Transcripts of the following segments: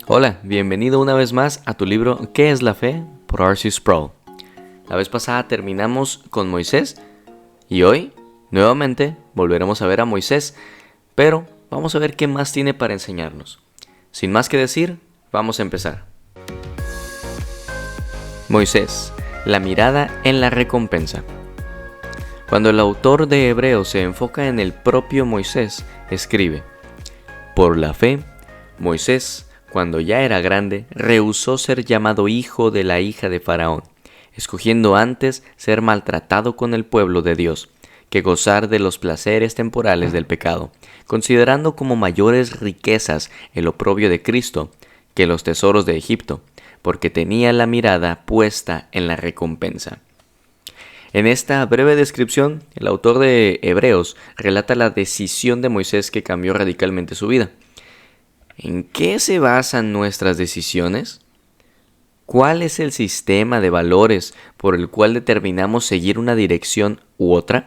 Hola, bienvenido una vez más a tu libro ¿Qué es la fe? Por R.C. Sproul. La vez pasada terminamos con Moisés y hoy, nuevamente, volveremos a ver a Moisés, pero vamos a ver qué más tiene para enseñarnos. Sin más que decir, vamos a empezar. Moisés, la mirada en la recompensa. Cuando el autor de Hebreos se enfoca en el propio Moisés, escribe: por la fe, Moisés, cuando ya era grande, rehusó ser llamado hijo de la hija de Faraón, escogiendo antes ser maltratado con el pueblo de Dios, que gozar de los placeres temporales del pecado, considerando como mayores riquezas el oprobio de Cristo que los tesoros de Egipto, porque tenía la mirada puesta en la recompensa. En esta breve descripción, el autor de Hebreos relata la decisión de Moisés que cambió radicalmente su vida. ¿En qué se basan nuestras decisiones? ¿Cuál es el sistema de valores por el cual determinamos seguir una dirección u otra?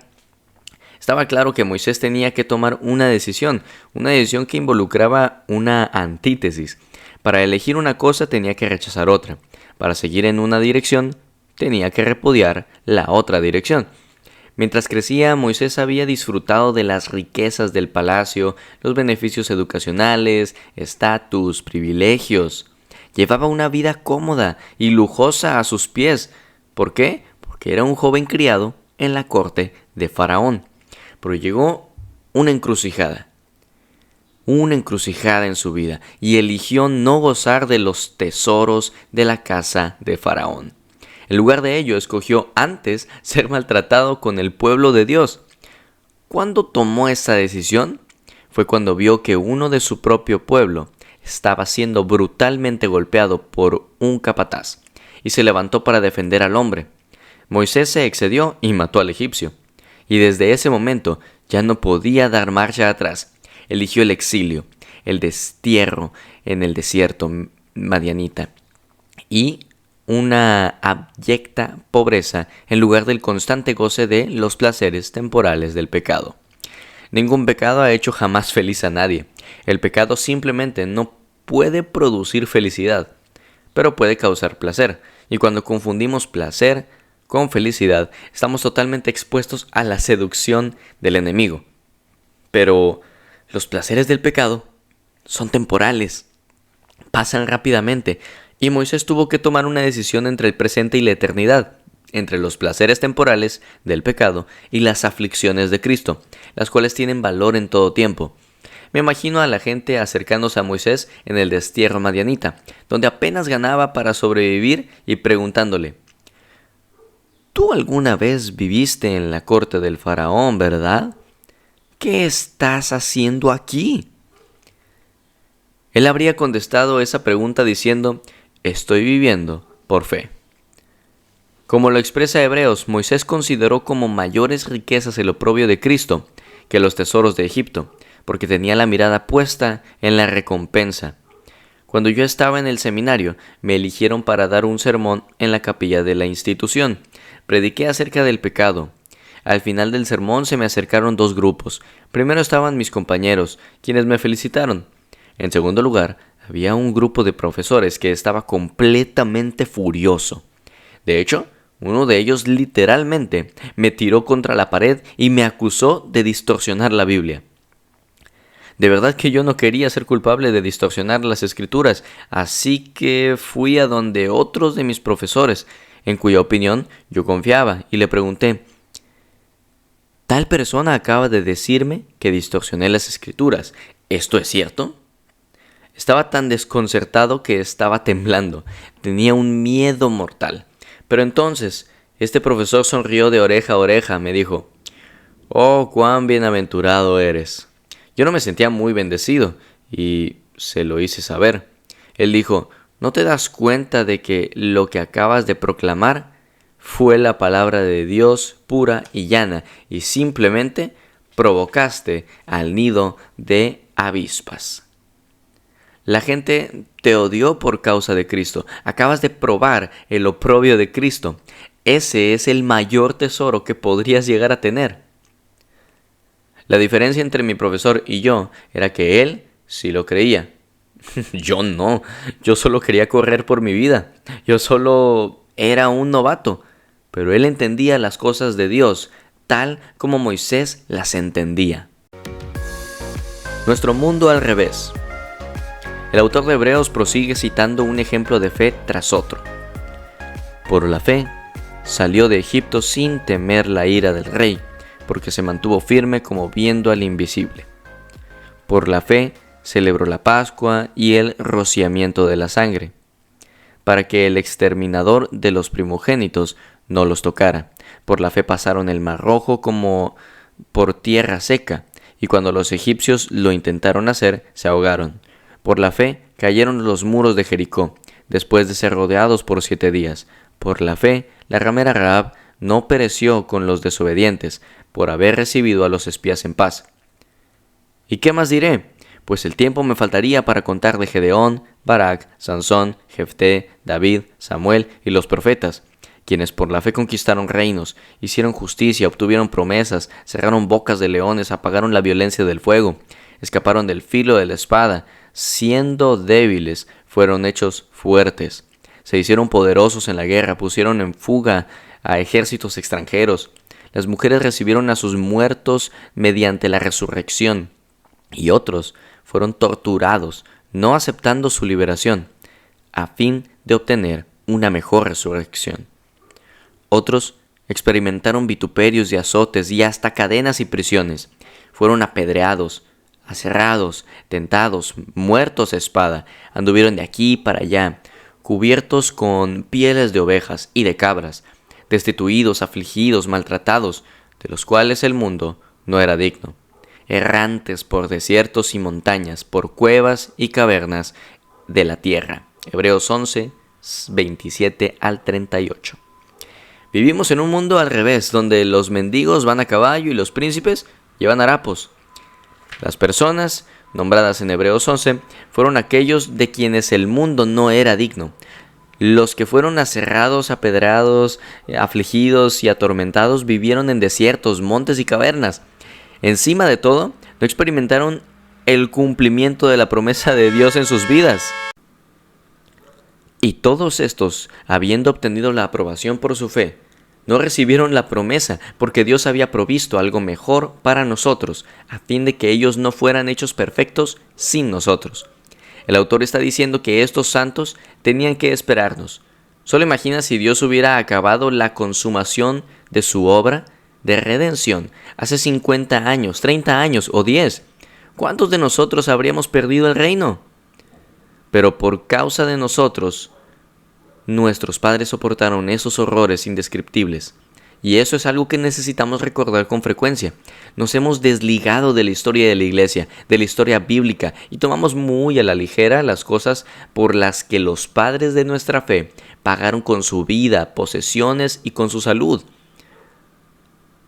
Estaba claro que Moisés tenía que tomar una decisión que involucraba una antítesis. Para elegir una cosa tenía que rechazar otra. Para seguir en una dirección tenía que repudiar la otra dirección. Mientras crecía, Moisés había disfrutado de las riquezas del palacio, los beneficios educacionales, estatus, privilegios. Llevaba una vida cómoda y lujosa a sus pies. ¿Por qué? Porque era un joven criado en la corte de Faraón. Pero llegó una encrucijada en su vida, y eligió no gozar de los tesoros de la casa de Faraón. En lugar de ello, escogió antes ser maltratado con el pueblo de Dios. ¿Cuándo tomó esa decisión? Fue cuando vio que uno de su propio pueblo estaba siendo brutalmente golpeado por un capataz, y se levantó para defender al hombre. Moisés se excedió y mató al egipcio, y desde ese momento ya no podía dar marcha atrás. Eligió el exilio, el destierro en el desierto madianita, y una abyecta pobreza en lugar del constante goce de los placeres temporales del pecado. Ningún pecado ha hecho jamás feliz a nadie. El pecado simplemente no puede producir felicidad, pero puede causar placer. Y cuando confundimos placer con felicidad, estamos totalmente expuestos a la seducción del enemigo. Pero los placeres del pecado son temporales, pasan rápidamente. Y Moisés tuvo que tomar una decisión entre el presente y la eternidad, entre los placeres temporales del pecado y las aflicciones de Cristo, las cuales tienen valor en todo tiempo. Me imagino a la gente acercándose a Moisés en el destierro madianita, donde apenas ganaba para sobrevivir, y preguntándole: ¿tú alguna vez viviste en la corte del faraón, verdad? ¿Qué estás haciendo aquí? Él habría contestado esa pregunta diciendo: estoy viviendo por fe. Como lo expresa Hebreos, Moisés consideró como mayores riquezas el oprobio de Cristo que los tesoros de Egipto, porque tenía la mirada puesta en la recompensa. Cuando yo estaba en el seminario, me eligieron para dar un sermón en la capilla de la institución. Prediqué acerca del pecado. Al final del sermón se me acercaron dos grupos. Primero estaban mis compañeros, quienes me felicitaron. En segundo lugar, había un grupo de profesores que estaba completamente furioso. De hecho, uno de ellos literalmente me tiró contra la pared y me acusó de distorsionar la Biblia. De verdad que yo no quería ser culpable de distorsionar las escrituras, así que fui a donde otros de mis profesores, en cuya opinión yo confiaba, y le pregunté: tal persona acaba de decirme que distorsioné las escrituras. ¿Esto es cierto? Estaba tan desconcertado que estaba temblando. Tenía un miedo mortal. Pero entonces, este profesor sonrió de oreja a oreja. Me dijo: oh, cuán bienaventurado eres. Yo no me sentía muy bendecido y se lo hice saber. Él dijo: ¿no te das cuenta de que lo que acabas de proclamar fue la palabra de Dios pura y llana, y simplemente provocaste al nido de avispas? La gente te odió por causa de Cristo. Acabas de probar el oprobio de Cristo. Ese es el mayor tesoro que podrías llegar a tener. La diferencia entre mi profesor y yo era que él sí lo creía. Yo no, yo solo quería correr por mi vida, yo solo era un novato, pero él entendía las cosas de Dios tal como Moisés las entendía. Nuestro mundo al revés. El autor de Hebreos prosigue citando un ejemplo de fe tras otro. Por la fe, salió de Egipto sin temer la ira del rey, porque se mantuvo firme como viendo al invisible. Por la fe, celebró la Pascua y el rociamiento de la sangre, para que el exterminador de los primogénitos no los tocara. Por la fe pasaron el mar Rojo como por tierra seca, y cuando los egipcios lo intentaron hacer, se ahogaron. Por la fe cayeron los muros de Jericó, después de ser rodeados por 7 días. Por la fe, la ramera Rahab no pereció con los desobedientes, por haber recibido a los espías en paz. ¿Y qué más diré? Pues el tiempo me faltaría para contar de Gedeón, Barak, Sansón, Jefté, David, Samuel y los profetas, quienes por la fe conquistaron reinos, hicieron justicia, obtuvieron promesas, cerraron bocas de leones, apagaron la violencia del fuego, escaparon del filo de la espada, siendo débiles, fueron hechos fuertes. Se hicieron poderosos en la guerra, pusieron en fuga a ejércitos extranjeros. Las mujeres recibieron a sus muertos mediante la resurrección, y otros fueron torturados, no aceptando su liberación, a fin de obtener una mejor resurrección. Otros experimentaron vituperios y azotes y hasta cadenas y prisiones. Fueron apedreados, aserrados, tentados, muertos a espada. Anduvieron de aquí para allá, cubiertos con pieles de ovejas y de cabras, destituidos, afligidos, maltratados, de los cuales el mundo no era digno. Errantes por desiertos y montañas, por cuevas y cavernas de la tierra. Hebreos 11, 27 al 38. Vivimos en un mundo al revés, donde los mendigos van a caballo y los príncipes llevan harapos. Las personas nombradas en Hebreos 11 fueron aquellos de quienes el mundo no era digno. Los que fueron aserrados, apedrados, afligidos y atormentados vivieron en desiertos, montes y cavernas. Encima de todo, no experimentaron el cumplimiento de la promesa de Dios en sus vidas. Y todos estos, habiendo obtenido la aprobación por su fe, no recibieron la promesa porque Dios había provisto algo mejor para nosotros, a fin de que ellos no fueran hechos perfectos sin nosotros. El autor está diciendo que estos santos tenían que esperarnos. Solo imagina si Dios hubiera acabado la consumación de su obra de redención hace 50 años, 30 años o 10. ¿Cuántos de nosotros habríamos perdido el reino? Pero por causa de nosotros, nuestros padres soportaron esos horrores indescriptibles. Y eso es algo que necesitamos recordar con frecuencia. Nos hemos desligado de la historia de la iglesia, de la historia bíblica, y tomamos muy a la ligera las cosas por las que los padres de nuestra fe pagaron con su vida, posesiones y con su salud.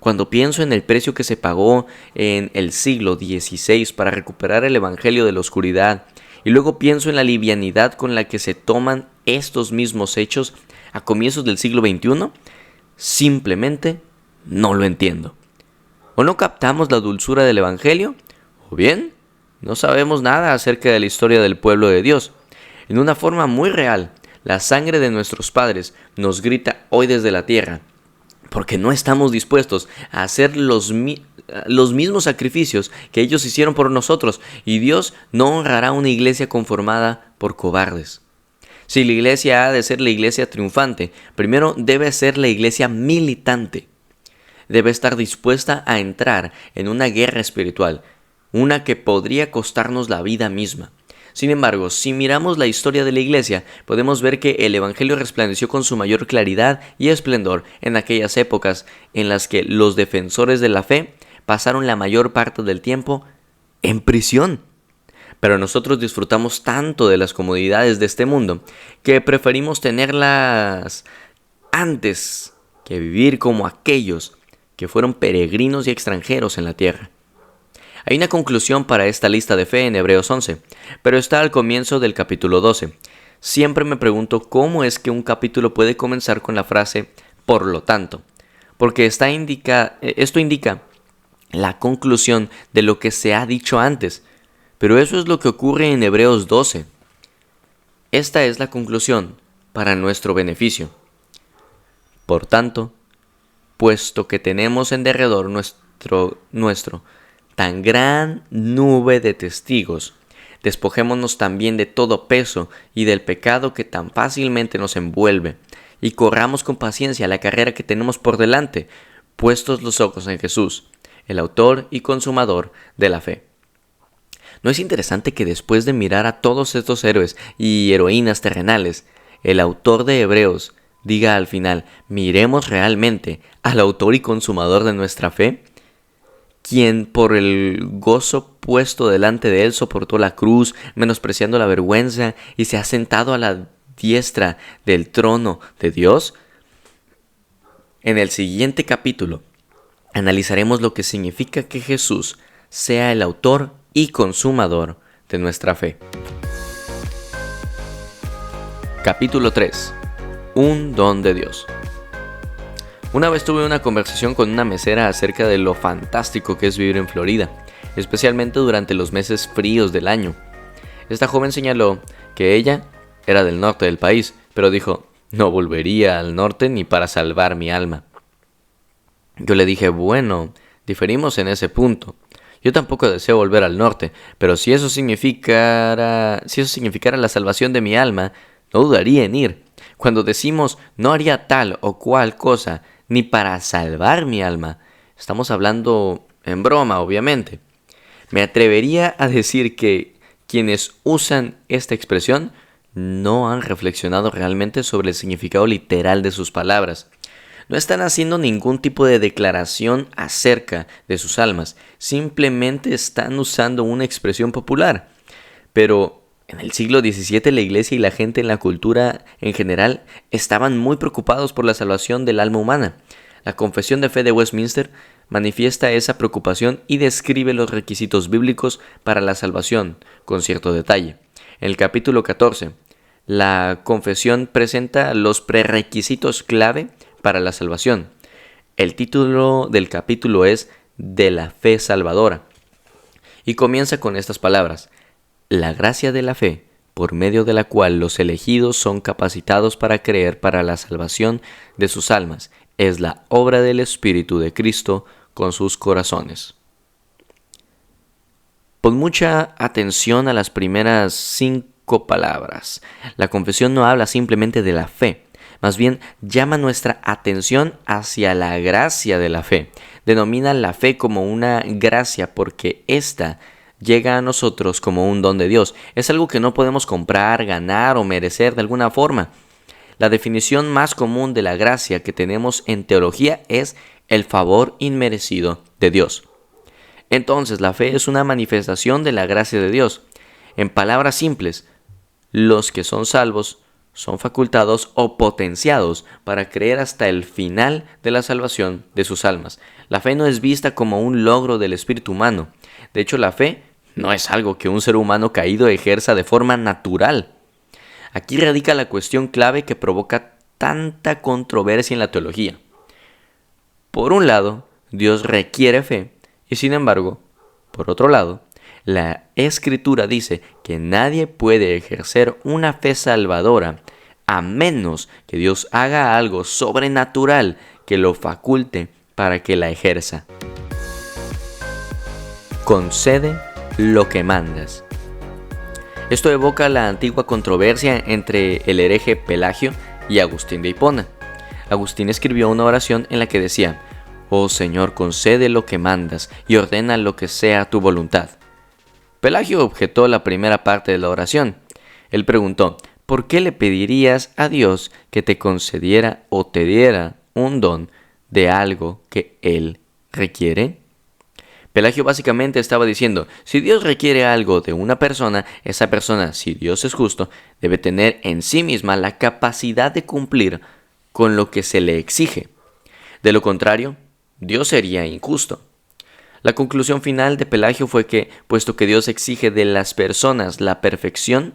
Cuando pienso en el precio que se pagó en el siglo XVI para recuperar el evangelio de la oscuridad, y luego pienso en la livianidad con la que se toman estos mismos hechos a comienzos del siglo XXI, simplemente no lo entiendo. O no captamos la dulzura del evangelio, o bien no sabemos nada acerca de la historia del pueblo de Dios. En una forma muy real, la sangre de nuestros padres nos grita hoy desde la tierra, porque no estamos dispuestos a hacer los mismos sacrificios que ellos hicieron por nosotros, y Dios no honrará una iglesia conformada por cobardes. Si la iglesia ha de ser la iglesia triunfante, primero debe ser la iglesia militante. Debe estar dispuesta a entrar en una guerra espiritual, una que podría costarnos la vida misma. Sin embargo, si miramos la historia de la iglesia, podemos ver que el evangelio resplandeció con su mayor claridad y esplendor en aquellas épocas en las que los defensores de la fe pasaron la mayor parte del tiempo en prisión. Pero nosotros disfrutamos tanto de las comodidades de este mundo que preferimos tenerlas antes que vivir como aquellos que fueron peregrinos y extranjeros en la tierra. Hay una conclusión para esta lista de fe en Hebreos 11, pero está al comienzo del capítulo 12. Siempre me pregunto cómo es que un capítulo puede comenzar con la frase «por lo tanto», porque esto indica la conclusión de lo que se ha dicho antes. Pero eso es lo que ocurre en Hebreos 12. Esta es la conclusión para nuestro beneficio. Por tanto, puesto que tenemos en derredor nuestro tan gran nube de testigos, despojémonos también de todo peso y del pecado que tan fácilmente nos envuelve, y corramos con paciencia la carrera que tenemos por delante, puestos los ojos en Jesús, el autor y consumador de la fe. ¿No es interesante que después de mirar a todos estos héroes y heroínas terrenales, el autor de Hebreos diga al final: miremos realmente al autor y consumador de nuestra fe, quien por el gozo puesto delante de él soportó la cruz, menospreciando la vergüenza, y se ha sentado a la diestra del trono de Dios? En el siguiente capítulo analizaremos lo que significa que Jesús sea el autor y consumador de nuestra fe. Capítulo 3. Un don de Dios. Una vez tuve una conversación con una mesera acerca de lo fantástico que es vivir en Florida, especialmente durante los meses fríos del año. Esta joven señaló que ella era del norte del país, pero dijo: no volvería al norte ni para salvar mi alma. Yo le dije: bueno, diferimos en ese punto. Yo tampoco deseo volver al norte, pero si eso significara la salvación de mi alma, no dudaría en ir. Cuando decimos no haría tal o cual cosa, ni para salvar mi alma, estamos hablando en broma, obviamente. Me atrevería a decir que quienes usan esta expresión no han reflexionado realmente sobre el significado literal de sus palabras. No están haciendo ningún tipo de declaración acerca de sus almas, simplemente están usando una expresión popular. Pero en el siglo XVII la iglesia y la gente en la cultura en general estaban muy preocupados por la salvación del alma humana. La Confesión de Fe de Westminster manifiesta esa preocupación y describe los requisitos bíblicos para la salvación con cierto detalle. En el capítulo 14, la Confesión presenta los prerequisitos clave para la salvación. El título del capítulo es De la fe salvadora y comienza con estas palabras: la gracia de la fe, por medio de la cual los elegidos son capacitados para creer para la salvación de sus almas, es la obra del Espíritu de Cristo con sus corazones. Pon mucha atención a las primeras 5 palabras. La confesión no habla simplemente de la fe, más bien llama nuestra atención hacia la gracia de la fe. Denomina la fe como una gracia porque ésta llega a nosotros como un don de Dios. Es algo que no podemos comprar, ganar o merecer de alguna forma. La definición más común de la gracia que tenemos en teología es el favor inmerecido de Dios. Entonces, la fe es una manifestación de la gracia de Dios. En palabras simples, los que son salvos son facultados o potenciados para creer hasta el final de la salvación de sus almas. La fe no es vista como un logro del espíritu humano. De hecho, la fe no es algo que un ser humano caído ejerza de forma natural. Aquí radica la cuestión clave que provoca tanta controversia en la teología. Por un lado, Dios requiere fe, y sin embargo, por otro lado, la Escritura dice que nadie puede ejercer una fe salvadora a menos que Dios haga algo sobrenatural que lo faculte para que la ejerza. Concede lo que mandas. Esto evoca la antigua controversia entre el hereje Pelagio y Agustín de Hipona. Agustín escribió una oración en la que decía: oh Señor, concede lo que mandas y ordena lo que sea tu voluntad. Pelagio objetó la primera parte de la oración. Él preguntó: ¿por qué le pedirías a Dios que te concediera o te diera un don de algo que Él requiere? Pelagio básicamente estaba diciendo: si Dios requiere algo de una persona, esa persona, si Dios es justo, debe tener en sí misma la capacidad de cumplir con lo que se le exige. De lo contrario, Dios sería injusto. La conclusión final de Pelagio fue que, puesto que Dios exige de las personas la perfección,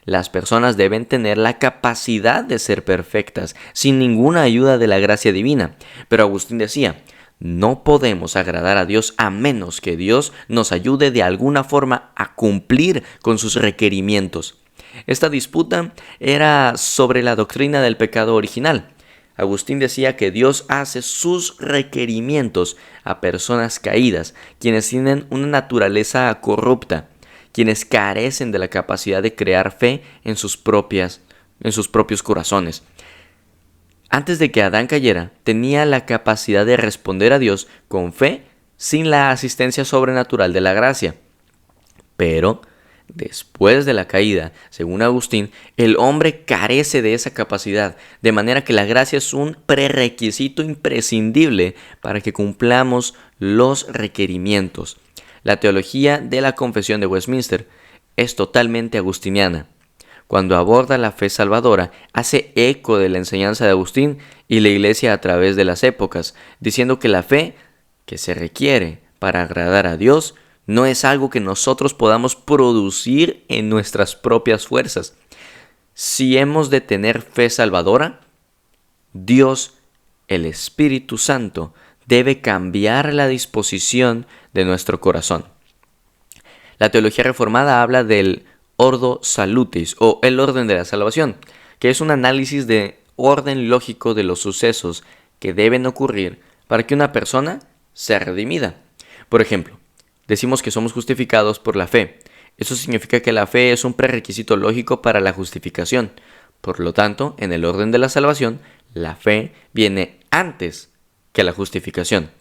las personas deben tener la capacidad de ser perfectas, sin ninguna ayuda de la gracia divina. Pero Agustín decía: No podemos agradar a Dios a menos que Dios nos ayude de alguna forma a cumplir con sus requerimientos. Esta disputa era sobre la doctrina del pecado original. Agustín decía que Dios hace sus requerimientos a personas caídas, quienes tienen una naturaleza corrupta, quienes carecen de la capacidad de crear fe en sus propios corazones. Antes de que Adán cayera, tenía la capacidad de responder a Dios con fe sin la asistencia sobrenatural de la gracia. Pero, después de la caída, según Agustín, el hombre carece de esa capacidad, de manera que la gracia es un prerequisito imprescindible para que cumplamos los requerimientos. La teología de la Confesión de Westminster es totalmente agustiniana. Cuando aborda la fe salvadora, hace eco de la enseñanza de Agustín y la Iglesia a través de las épocas, diciendo que la fe que se requiere para agradar a Dios no es algo que nosotros podamos producir en nuestras propias fuerzas. Si hemos de tener fe salvadora, Dios, el Espíritu Santo, debe cambiar la disposición de nuestro corazón. La teología reformada habla del Ordo Salutis, o el orden de la salvación, que es un análisis de orden lógico de los sucesos que deben ocurrir para que una persona sea redimida. Por ejemplo, decimos que somos justificados por la fe. Eso significa que la fe es un prerequisito lógico para la justificación. Por lo tanto, en el orden de la salvación, la fe viene antes que la justificación.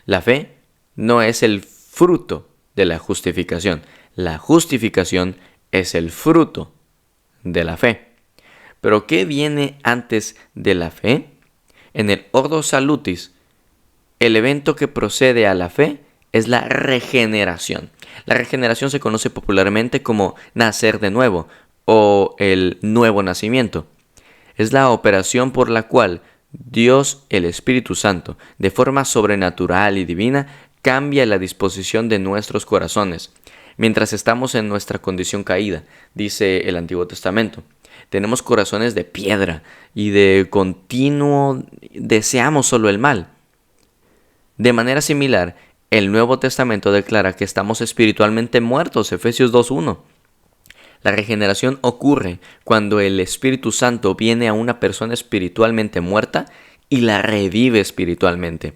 La fe no es el fruto de la justificación. La justificación es el fruto de la fe. ¿Pero qué viene antes de la fe? En el Ordo Salutis, el evento que procede a la fe es la regeneración. La regeneración se conoce popularmente como nacer de nuevo o el nuevo nacimiento. Es la operación por la cual Dios, el Espíritu Santo, de forma sobrenatural y divina, cambia la disposición de nuestros corazones. Mientras estamos en nuestra condición caída, dice el Antiguo Testamento, tenemos corazones de piedra y de continuo deseamos solo el mal. De manera similar, el Nuevo Testamento declara que estamos espiritualmente muertos, Efesios 2:1. La regeneración ocurre cuando el Espíritu Santo viene a una persona espiritualmente muerta y la revive espiritualmente.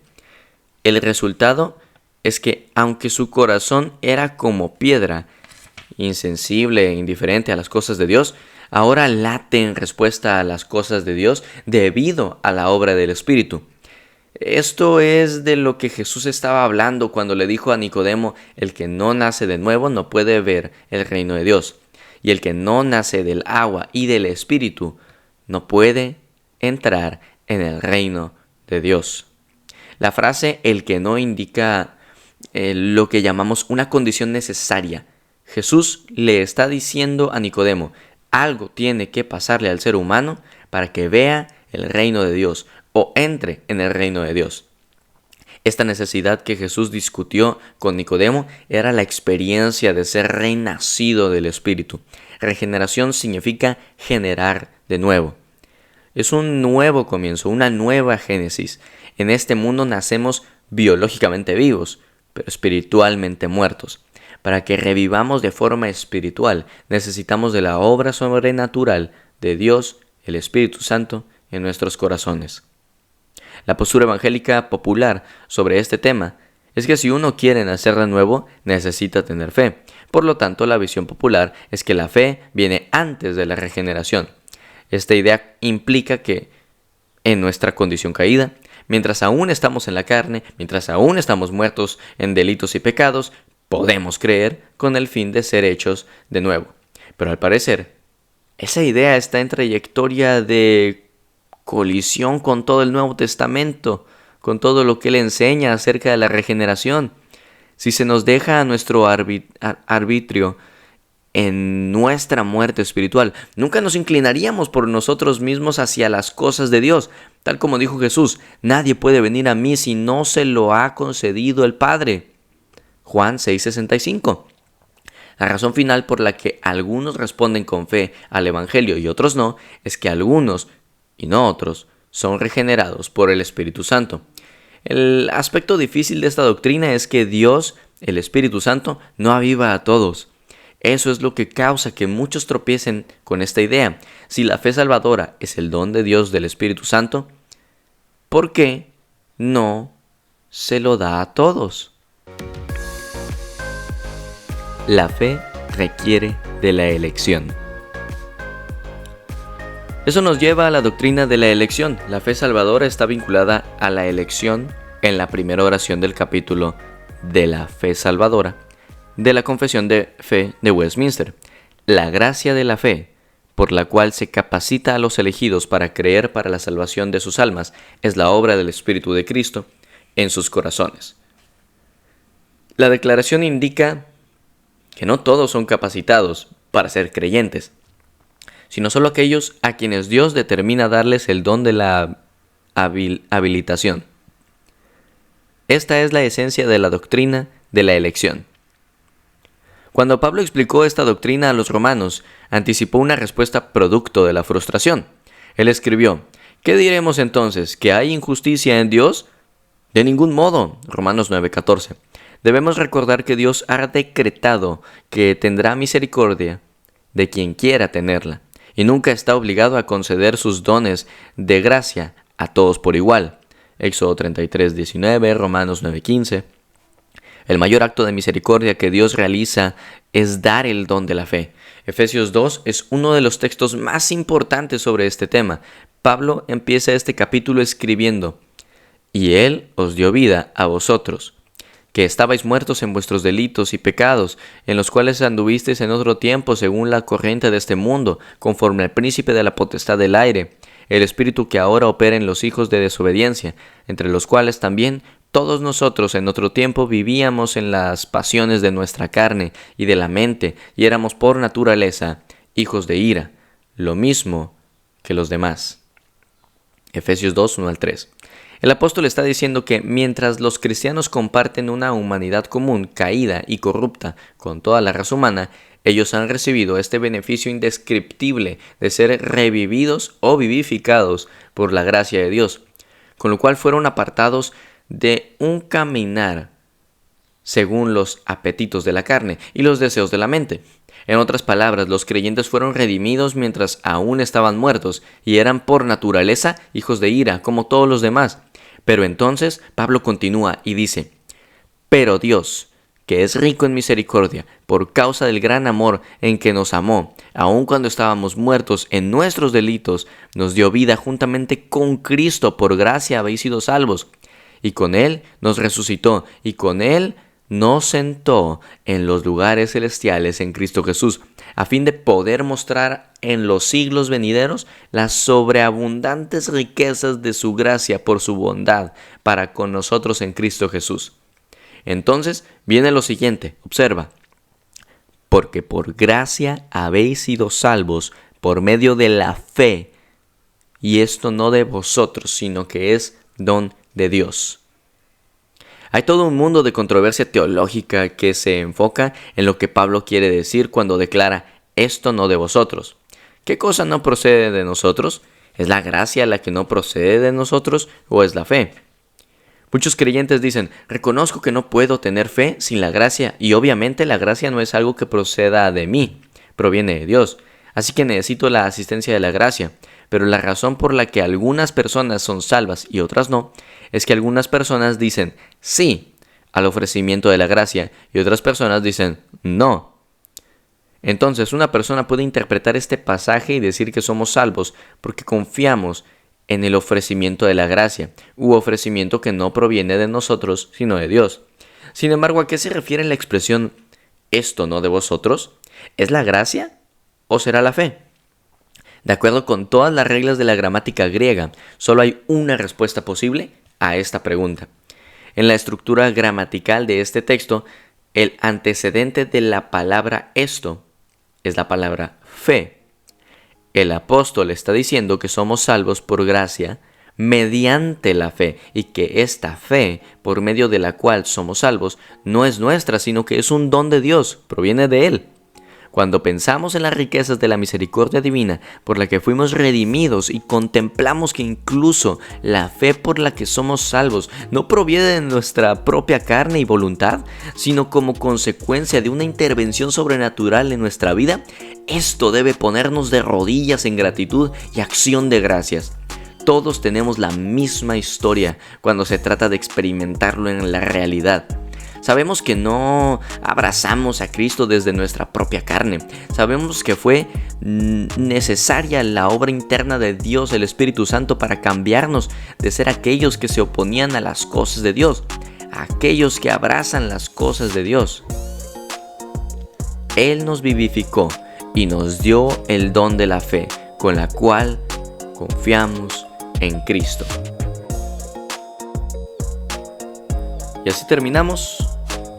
El resultado es que, aunque su corazón era como piedra, insensible e indiferente a las cosas de Dios, ahora late en respuesta a las cosas de Dios debido a la obra del Espíritu. Esto es de lo que Jesús estaba hablando cuando le dijo a Nicodemo: el que no nace de nuevo no puede ver el reino de Dios, y el que no nace del agua y del Espíritu no puede entrar en el reino de Dios. La frase "el que no" indica lo que llamamos una condición necesaria. Jesús le está diciendo a Nicodemo: algo tiene que pasarle al ser humano para que vea el reino de Dios o entre en el reino de Dios. Esta necesidad que Jesús discutió con Nicodemo era la experiencia de ser renacido del Espíritu. Regeneración significa generar de nuevo. Es un nuevo comienzo, una nueva génesis. En este mundo nacemos biológicamente vivos, pero espiritualmente muertos. Para que revivamos de forma espiritual, necesitamos de la obra sobrenatural de Dios, el Espíritu Santo, en nuestros corazones. La postura evangélica popular sobre este tema es que si uno quiere nacer de nuevo, necesita tener fe. Por lo tanto, la visión popular es que la fe viene antes de la regeneración. Esta idea implica que, en nuestra condición caída, mientras aún estamos en la carne, mientras aún estamos muertos en delitos y pecados, podemos creer con el fin de ser hechos de nuevo. Pero al parecer, esa idea está en trayectoria de colisión con todo el Nuevo Testamento, con todo lo que él enseña acerca de la regeneración. Si se nos deja a nuestro arbitrio en nuestra muerte espiritual, nunca nos inclinaríamos por nosotros mismos hacia las cosas de Dios. Tal como dijo Jesús: nadie puede venir a mí si no se lo ha concedido el Padre. Juan 6:65. La razón final por la que algunos responden con fe al Evangelio y otros no, es que algunos, y no otros, son regenerados por el Espíritu Santo. El aspecto difícil de esta doctrina es que Dios, el Espíritu Santo, no aviva a todos. Eso es lo que causa que muchos tropiecen con esta idea. Si la fe salvadora es el don de Dios del Espíritu Santo, ¿por qué no se lo da a todos? La fe requiere de la elección. Eso nos lleva a la doctrina de la elección. La fe salvadora está vinculada a la elección en la primera oración del capítulo de la fe salvadora de la Confesión de Fe de Westminster. La gracia de la fe, por la cual se capacita a los elegidos para creer para la salvación de sus almas, es la obra del Espíritu de Cristo en sus corazones. La declaración indica que no todos son capacitados para ser creyentes, sino solo aquellos a quienes Dios determina darles el don de la habilitación. Esta es la esencia de la doctrina de la elección. Cuando Pablo explicó esta doctrina a los romanos, anticipó una respuesta producto de la frustración. Él escribió: ¿qué diremos entonces? ¿Que hay injusticia en Dios? De ningún modo. Romanos 9:14. Debemos recordar que Dios ha decretado que tendrá misericordia de quien quiera tenerla, y nunca está obligado a conceder sus dones de gracia a todos por igual. Éxodo 33:19, Romanos 9:15. El mayor acto de misericordia que Dios realiza es dar el don de la fe. Efesios 2 es uno de los textos más importantes sobre este tema. Pablo empieza este capítulo escribiendo: y Él os dio vida a vosotros, que estabais muertos en vuestros delitos y pecados, en los cuales anduvisteis en otro tiempo según la corriente de este mundo, conforme al príncipe de la potestad del aire, el espíritu que ahora opera en los hijos de desobediencia, entre los cuales también todos nosotros en otro tiempo vivíamos en las pasiones de nuestra carne y de la mente, y éramos por naturaleza hijos de ira, lo mismo que los demás. Efesios 2, 1-3. El apóstol está diciendo que mientras los cristianos comparten una humanidad común, caída y corrupta con toda la raza humana, ellos han recibido este beneficio indescriptible de ser revividos o vivificados por la gracia de Dios, con lo cual fueron apartados de un caminar según los apetitos de la carne y los deseos de la mente. En otras palabras, los creyentes fueron redimidos mientras aún estaban muertos y eran por naturaleza hijos de ira, como todos los demás. Pero entonces Pablo continúa y dice: pero Dios, que es rico en misericordia, por causa del gran amor en que nos amó, aun cuando estábamos muertos en nuestros delitos, nos dio vida juntamente con Cristo. Por gracia habéis sido salvos. Y con Él nos resucitó, y con Él nos sentó en los lugares celestiales en Cristo Jesús, a fin de poder mostrar en los siglos venideros las sobreabundantes riquezas de su gracia por su bondad para con nosotros en Cristo Jesús. Entonces viene lo siguiente, observa: porque por gracia habéis sido salvos por medio de la fe, y esto no de vosotros, sino que es don de Dios. Hay todo un mundo de controversia teológica que se enfoca en lo que Pablo quiere decir cuando declara: esto no de vosotros. ¿Qué cosa no procede de nosotros? ¿Es la gracia la que no procede de nosotros o es la fe? Muchos creyentes dicen: reconozco que no puedo tener fe sin la gracia, y obviamente la gracia no es algo que proceda de mí, proviene de Dios, así que necesito la asistencia de la gracia. Pero la razón por la que algunas personas son salvas y otras no, es que algunas personas dicen sí al ofrecimiento de la gracia y otras personas dicen no. Entonces una persona puede interpretar este pasaje y decir que somos salvos porque confiamos en el ofrecimiento de la gracia, u ofrecimiento que no proviene de nosotros, sino de Dios. Sin embargo, ¿a qué se refiere la expresión esto no de vosotros? ¿Es la gracia o será la fe? De acuerdo con todas las reglas de la gramática griega, solo hay una respuesta posible a esta pregunta. En la estructura gramatical de este texto, el antecedente de la palabra esto es la palabra fe. El apóstol está diciendo que somos salvos por gracia mediante la fe, y que esta fe, por medio de la cual somos salvos, no es nuestra, sino que es un don de Dios, proviene de Él. Cuando pensamos en las riquezas de la misericordia divina por la que fuimos redimidos y contemplamos que incluso la fe por la que somos salvos no proviene de nuestra propia carne y voluntad, sino como consecuencia de una intervención sobrenatural en nuestra vida, esto debe ponernos de rodillas en gratitud y acción de gracias. Todos tenemos la misma historia cuando se trata de experimentarlo en la realidad. Sabemos que no abrazamos a Cristo desde nuestra propia carne. Sabemos que fue necesaria la obra interna de Dios, el Espíritu Santo, para cambiarnos de ser aquellos que se oponían a las cosas de Dios, a aquellos que abrazan las cosas de Dios. Él nos vivificó y nos dio el don de la fe, con la cual confiamos en Cristo. Y así terminamos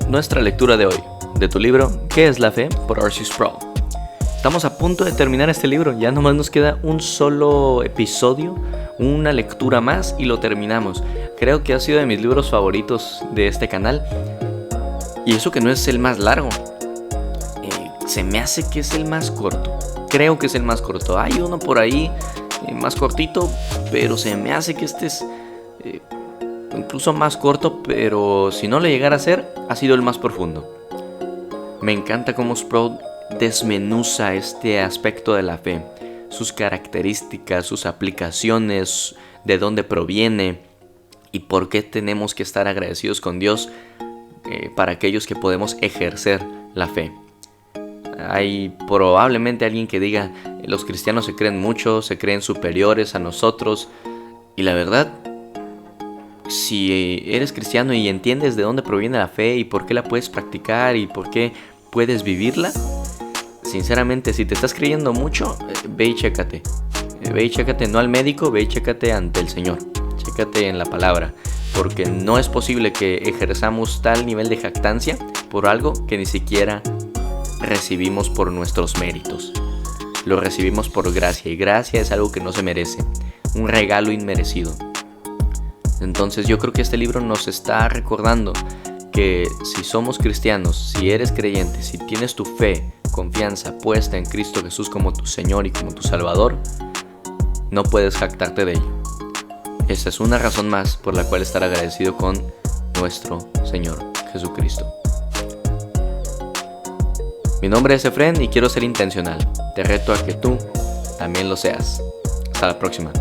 nuestra lectura de hoy, de tu libro ¿Qué es la fe? Por R.C. Sproul. Estamos a punto de terminar este libro, ya nomás nos queda un solo episodio, una lectura más y lo terminamos. Creo que ha sido de mis libros favoritos de este canal, y eso que no es el más largo. Se me hace que es el más corto, creo que es el más corto. Hay uno por ahí más cortito, pero se me hace que este es incluso más corto, pero si no lo llegara a ser, ha sido el más profundo. Me encanta cómo Sproul desmenuza este aspecto de la fe, sus características, sus aplicaciones, de dónde proviene y por qué tenemos que estar agradecidos con Dios para aquellos que podemos ejercer la fe. Hay probablemente alguien que diga, los cristianos se creen mucho, se creen superiores a nosotros, y la verdad, si eres cristiano y entiendes de dónde proviene la fe y por qué la puedes practicar y por qué puedes vivirla, sinceramente, si te estás creyendo mucho, ve y chécate. Ve y chécate, no al médico, ve y chécate ante el Señor. Chécate en la palabra, porque no es posible que ejerzamos tal nivel de jactancia por algo que ni siquiera recibimos por nuestros méritos. Lo recibimos por gracia, y gracia es algo que no se merece, un regalo inmerecido. Entonces yo creo que este libro nos está recordando que si somos cristianos, si eres creyente, si tienes tu fe, confianza puesta en Cristo Jesús como tu Señor y como tu Salvador, no puedes jactarte de ello. Esta es una razón más por la cual estar agradecido con nuestro Señor Jesucristo. Mi nombre es Efren y quiero ser intencional. Te reto a que tú también lo seas. Hasta la próxima.